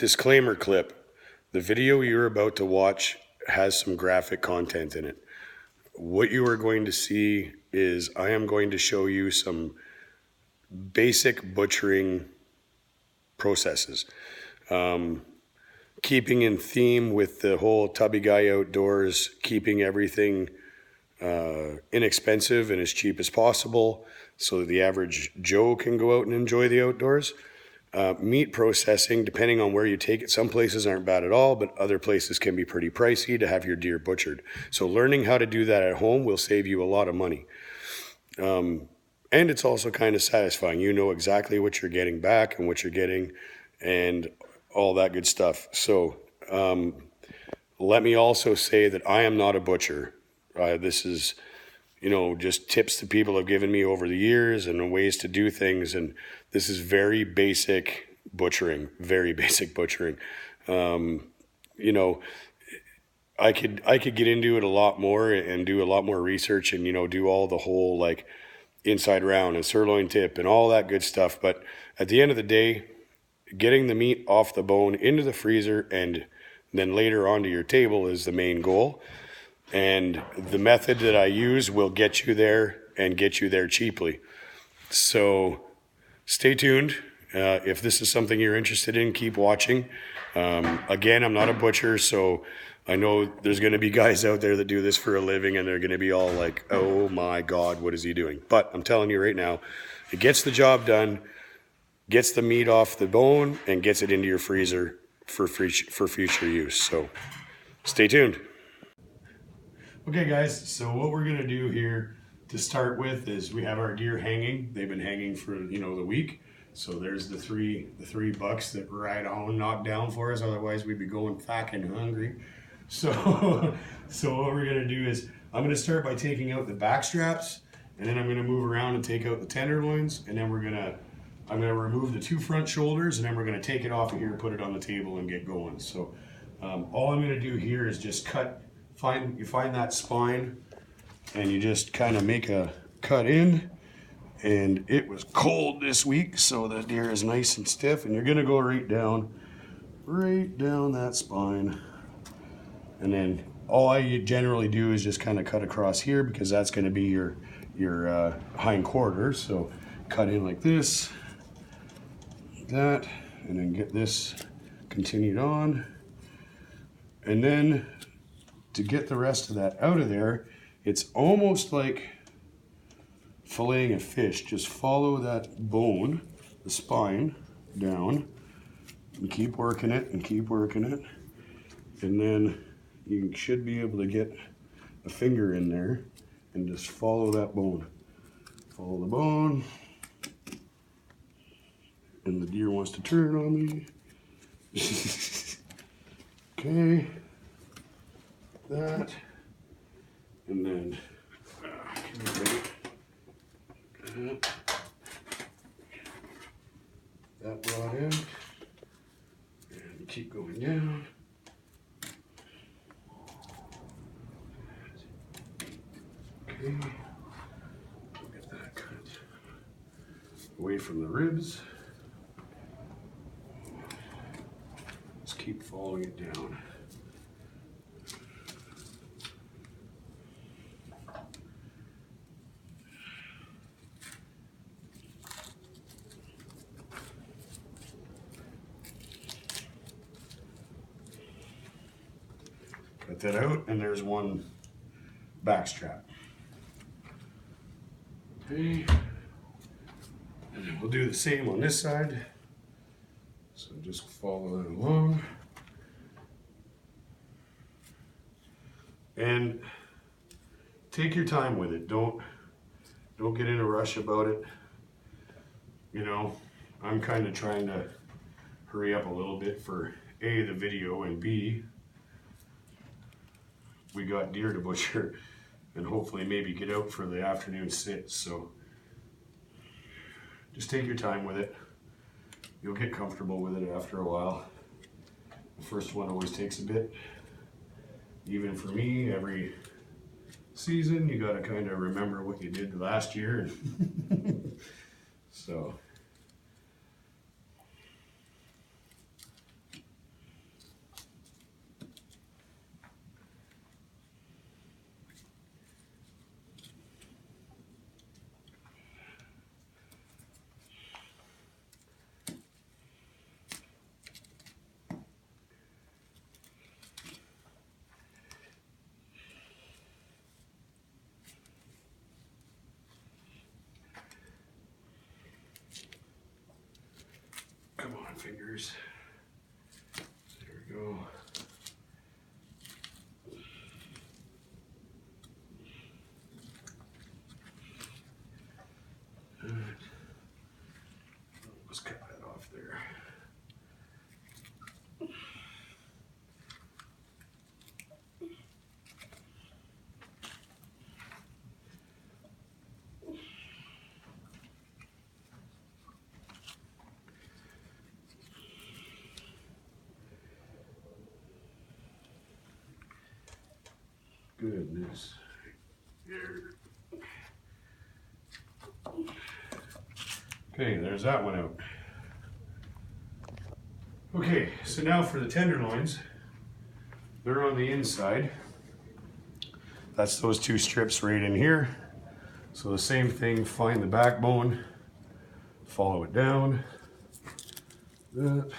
Disclaimer clip. The video you're about to watch has some graphic content in it. What you are going to see is I am going to show you some basic butchering processes. Keeping in theme with the whole Tubby Guy Outdoors, keeping everything inexpensive and as cheap as possible so that the average Joe can go out and enjoy the outdoors. Meat processing, depending on where you take it, some places aren't bad at all, but other places can be pretty pricey to have your deer butchered. So learning how to do that at home will save you a lot of money. And it's also kind of satisfying. You know exactly what you're getting back and what you're getting and all that good stuff. So let me also say that I am not a butcher. This is, just tips that people have given me over the years and ways to do things. And this is very basic butchering, very basic butchering. I could get into it a lot more and do a lot more research and, do all the whole like inside round and sirloin tip and all that good stuff. But at the end of the day, getting the meat off the bone into the freezer and then later onto your table is the main goal. And the method that I use will get you there and get you there cheaply. So stay tuned. If this is something you're interested in, keep watching. Again, I'm not a butcher, so I know there's going to be guys out there that do this for a living and they're going to be all like, oh my God, what is he doing? But I'm telling you right now, it gets the job done, gets the meat off the bone, and gets it into your freezer for future use. So stay tuned. Okay guys, so what we're gonna do here to start with is we have our deer hanging. They've been hanging for the week. So there's the three bucks that right on knocked down for us. Otherwise we'd be going fucking hungry. So what we're gonna do is I'm gonna start by taking out the back straps, and then I'm gonna move around and take out the tenderloins, and then I'm gonna remove the two front shoulders, and then we're gonna take it off of here, put it on the table, and get going. So all I'm gonna do here is just you find that spine, and you just kind of make a cut in. And it was cold this week, so the deer is nice and stiff, and you're gonna go right down that spine. And then all I generally do is just kind of cut across here, because that's gonna be your hind quarters. So cut in like this, like that, and then get this continued on. And then to get the rest of that out of there, it's almost like filleting a fish. Just follow that bone, the spine, down, and keep working it and keep working it. And then you should be able to get a finger in there and just follow that bone. Follow the bone. And the deer wants to turn on me. Okay. That. And then that brought in, and keep going down. Okay, get that cut away from the ribs. Just keep following it down. Cut that out, and there's one back strap. Okay, and then we'll do the same on this side. So just follow that along. And take your time with it. Don't get in a rush about it. I'm kind of trying to hurry up a little bit for A, the video, and B, we got deer to butcher and hopefully maybe get out for the afternoon sit. So just take your time with it. You'll get comfortable with it after a while. The first one always takes a bit. Even for me, every season you got to kind of remember what you did last year. So hindquarters. There we go. Let's cut that off there. Goodness. Okay, there's that one out. Okay, so now for the tenderloins. They're on the inside. That's those two strips right in here. So the same thing, find the backbone, follow it down, up,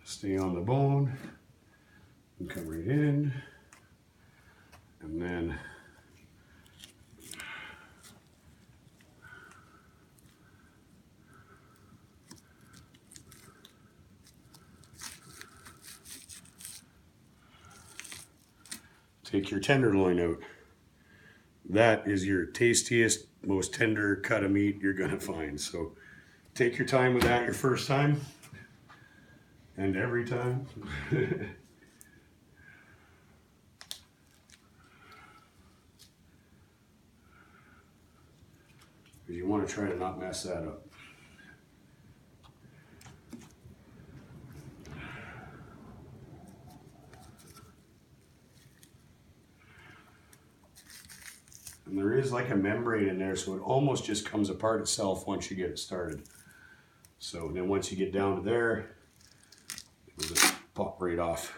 stay on the bone, and come right in, and then take your tenderloin out. That is your tastiest, most tender cut of meat you're gonna find. So take your time with that your first time and every time. You want to try to not mess that up. And there is like a membrane in there, so it almost just comes apart itself once you get it started. So then once you get down to there, it'll just pop right off.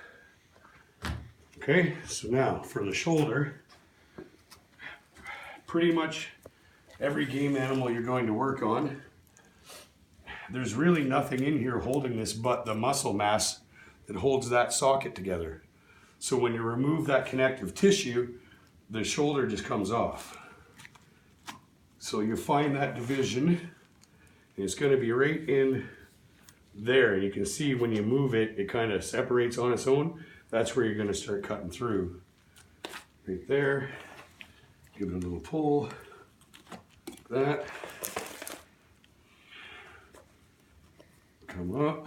Okay, so now for the shoulder, pretty much every game animal you're going to work on, there's really nothing in here holding this but the muscle mass that holds that socket together. So when you remove that connective tissue, the shoulder just comes off. So you find that division, and it's going to be right in there. You can see when you move it, it kind of separates on its own. That's where you're going to start cutting through. Right there. Give it a little pull. Like that. Come up.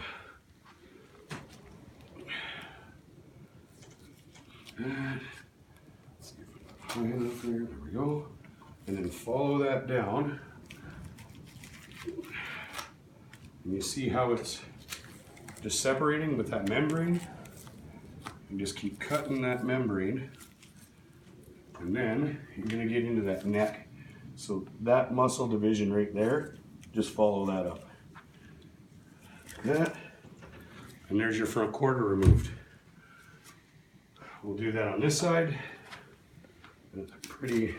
And high enough there, there we go. And then follow that down. And you see how it's just separating with that membrane? And just keep cutting that membrane. And then you're gonna get into that neck. So that muscle division right there, just follow that up. Like that. And there's your front quarter removed. We'll do that on this side. It's pretty,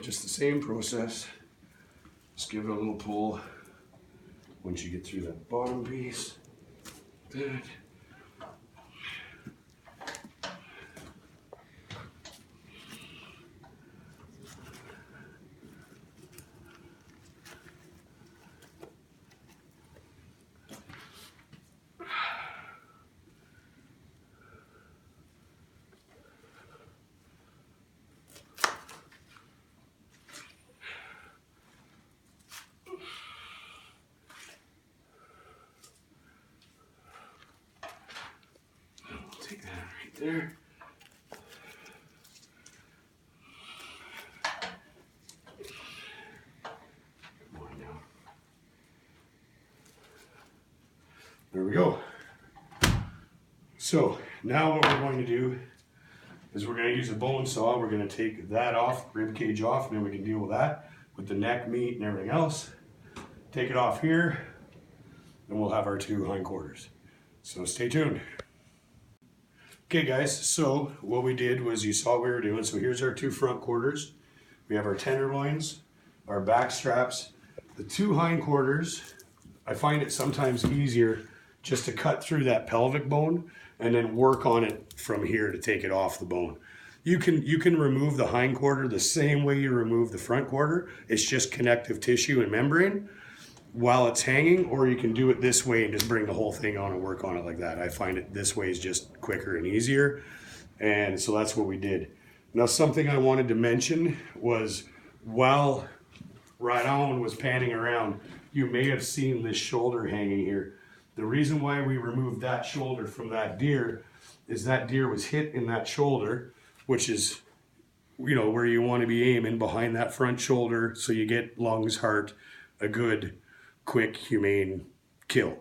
just the same process. Just give it a little pull once you get through that bottom piece. That. Take that right there. Come on now. There we go. So now what we're going to do is we're going to use a bone saw. We're going to take that off, rib cage off, and then we can deal with that with the neck meat and everything else. Take it off here, and we'll have our two hindquarters. So stay tuned. Okay guys, so what we did was, you saw what we were doing. So here's our two front quarters. We have our tenderloins, our back straps, the two hindquarters. I find it sometimes easier just to cut through that pelvic bone and then work on it from here to take it off the bone. You can remove the hindquarter the same way you remove the front quarter. It's just connective tissue and membrane. while it's hanging, or you can do it this way and just bring the whole thing on and work on it like that. I find it this way is just quicker and easier. And so that's what we did. Now, something I wanted to mention was while Ryan was panning around, you may have seen this shoulder hanging here. The reason why we removed that shoulder from that deer is that deer was hit in that shoulder, which is, you know, where you want to be aiming, behind that front shoulder, so you get lungs, heart, a good, quick, humane kill.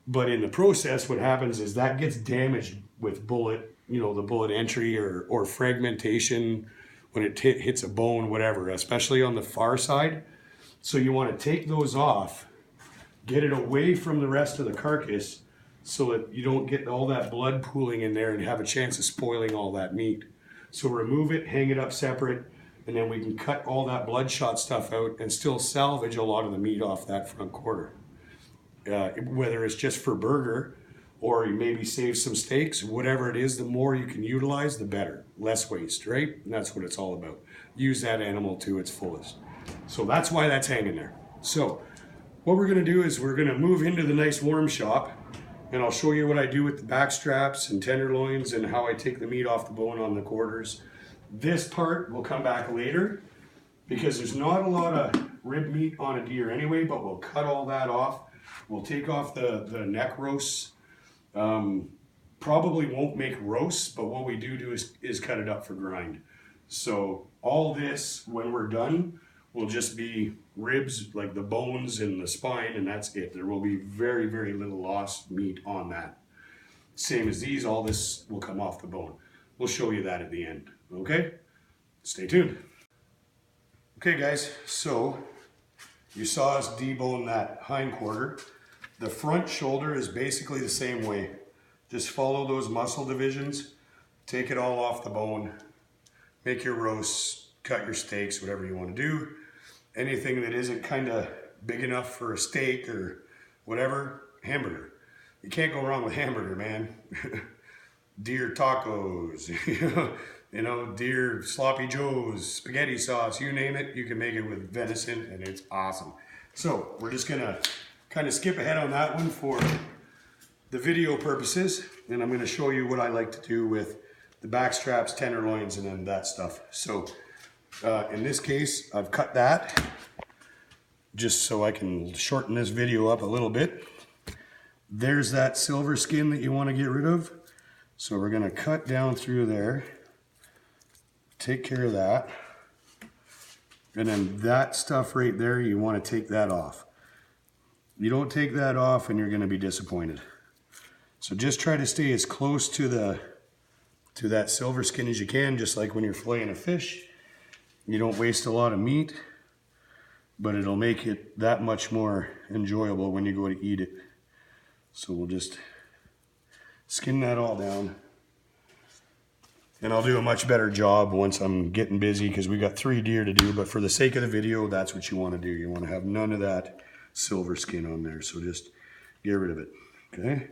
But in the process, what happens is that gets damaged with bullet, you know, the bullet entry or fragmentation when it hits a bone, whatever, especially on the far side. So you want to take those off, get it away from the rest of the carcass so that you don't get all that blood pooling in there and have a chance of spoiling all that meat. So remove it, hang it up separate, and then we can cut all that bloodshot stuff out and still salvage a lot of the meat off that front quarter. Whether it's just for burger or you maybe save some steaks, whatever it is, the more you can utilize, the better. Less waste, right? And that's what it's all about. Use that animal to its fullest. So that's why that's hanging there. So what we're gonna do is we're gonna move into the nice warm shop, and I'll show you what I do with the back straps and tenderloins and how I take the meat off the bone on the quarters. This part will come back later because there's not a lot of rib meat on a deer anyway, but we'll cut all that off. We'll take off the neck roasts. Probably won't make roasts, but what we do is cut it up for grind. So all this, when we're done, will just be ribs, like the bones and the spine, and that's it. There will be very, very little lost meat on that. Same as these, all this will come off the bone. We'll show you that at the end, okay? Stay tuned. Okay guys, so you saw us debone that hind quarter. The front shoulder is basically the same way. Just follow those muscle divisions, take it all off the bone, make your roasts, cut your steaks, whatever you want to do. Anything that isn't kind of big enough for a steak or whatever, hamburger. You can't go wrong with hamburger, man. Deer tacos, you know, deer sloppy joes, spaghetti sauce, you name it, you can make it with venison and it's awesome. So we're just gonna kind of skip ahead on that one for the video purposes, and I'm gonna show you what I like to do with the back straps, tenderloins, and then that stuff. So in this case, I've cut that just so I can shorten this video up a little bit. There's that silver skin that you want to get rid of. So we're going to cut down through there, take care of that. And then that stuff right there, you want to take that off. You don't take that off and you're going to be disappointed. So just try to stay as close to that silver skin as you can, just like when you're filleting a fish. You don't waste a lot of meat, but it'll make it that much more enjoyable when you go to eat it. So we'll just skin that all down. And I'll do a much better job once I'm getting busy because we got 3 deer to do, but for the sake of the video, that's what you want to do. You want to have none of that silver skin on there, so just get rid of it, okay?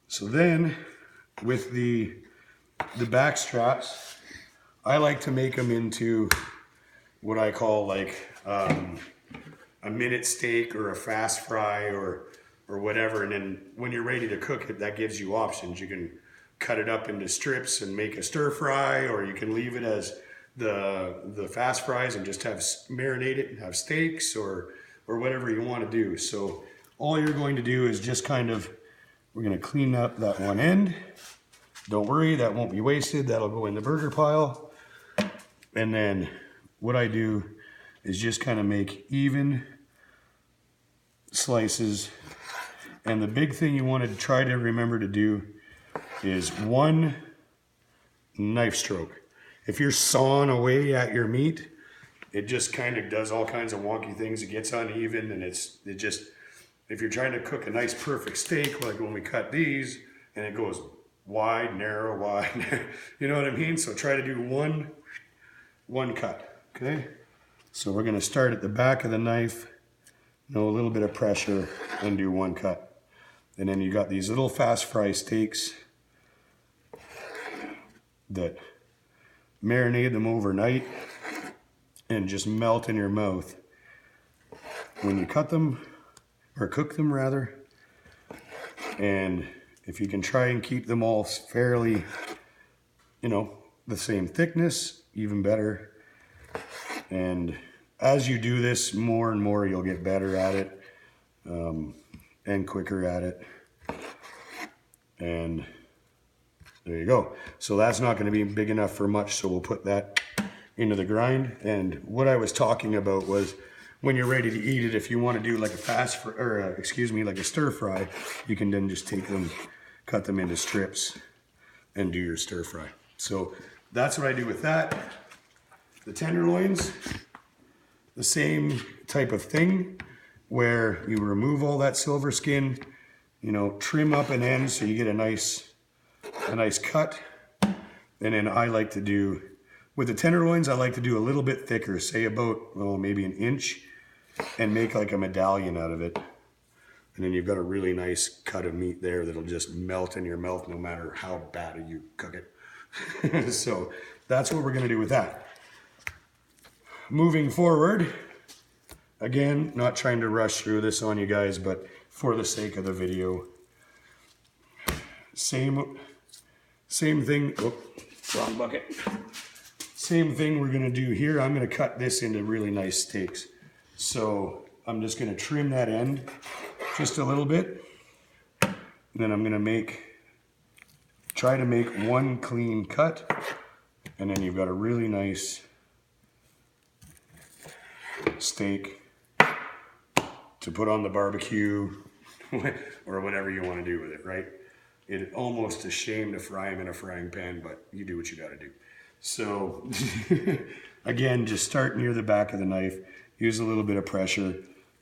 So then, with the back straps, I like to make them into what I call like a minute steak or a fast fry or whatever. And then when you're ready to cook it, that gives you options. You can cut it up into strips and make a stir fry, or you can leave it as the fast fries and just have marinate it and have steaks or whatever you want to do. So all you're going to do is just kind of, we're going to clean up that one end. Don't worry, that won't be wasted. That'll go in the burger pile. And then what I do is just kind of make even slices. And the big thing you want to try to remember to do is 1 knife stroke. If you're sawing away at your meat, it just kind of does all kinds of wonky things. It gets uneven, and it just, if you're trying to cook a nice perfect steak, like when we cut these, and it goes wide, narrow, wide, you know what I mean? So try to do one cut, okay? So we're gonna start at the back of the knife, a little bit of pressure, and do 1 cut. And then you got these little fast fry steaks that marinate them overnight and just melt in your mouth. when you cut them, or cook them rather. And if you can try and keep them all fairly, you know, the same thickness, even better. And as you do this more and more, you'll get better at it and quicker at it. And there you go. So that's not going to be big enough for much, so we'll put that into the grind. And what I was talking about was when you're ready to eat it, if you want to do like a like a stir fry, you can then just take them, cut them into strips and do your stir fry. So that's what I do with that. The tenderloins, the same type of thing, where you remove all that silver skin, you know, trim up an end so you get a nice cut. And then I like to do, with the tenderloins, I like to do a little bit thicker, say about, well, maybe an inch, and make like a medallion out of it. And then you've got a really nice cut of meat there that'll just melt in your mouth no matter how bad you cook it. So that's what we're gonna do with that. Moving forward, again, not trying to rush through this on you guys, but for the sake of the video, same thing, oh, wrong bucket. Same thing we're gonna do here. I'm gonna cut this into really nice steaks. So I'm just gonna trim that end just a little bit. And then I'm gonna try to make one clean cut. And then you've got a really nice steak to put on the barbecue or whatever you want to do with it, right? It's almost a shame to fry them in a frying pan, but you do what you got to do. So again, just start near the back of the knife, use a little bit of pressure,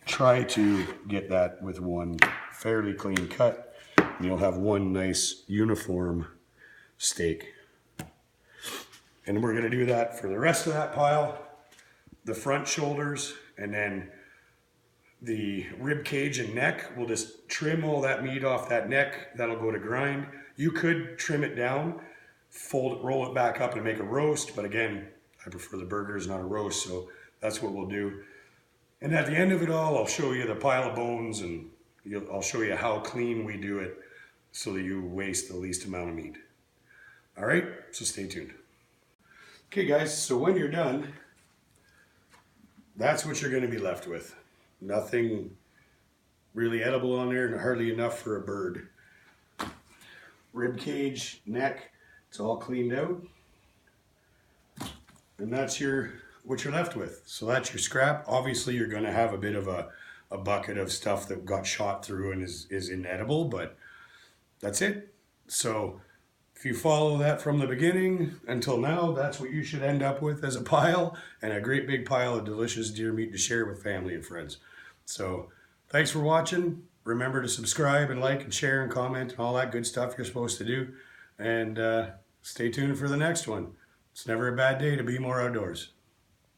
try to get that with one fairly clean cut, and you'll have one nice uniform steak. And we're going to do that for the rest of that pile, the front shoulders, and then the rib cage and neck. We'll just trim all that meat off that neck. That'll go to grind. You could trim it down, fold it, roll it back up and make a roast. But again, I prefer the burgers, not a roast. So that's what we'll do. And at the end of it all, I'll show you the pile of bones and I'll show you how clean we do it so that you waste the least amount of meat. All right, so stay tuned. Okay guys, so when you're done, that's what you're going to be left with. Nothing really edible on there and hardly enough for a bird. Rib cage, neck, it's all cleaned out. And that's what you're left with. So that's your scrap. Obviously you're going to have a bit of a bucket of stuff that got shot through and is inedible, but that's it. So if you follow that from the beginning until now, that's what you should end up with as a pile, and a great big pile of delicious deer meat to share with family and friends. So thanks for watching. Remember to subscribe and like and share and comment and all that good stuff you're supposed to do. And stay tuned for the next one. It's never a bad day to be more outdoors.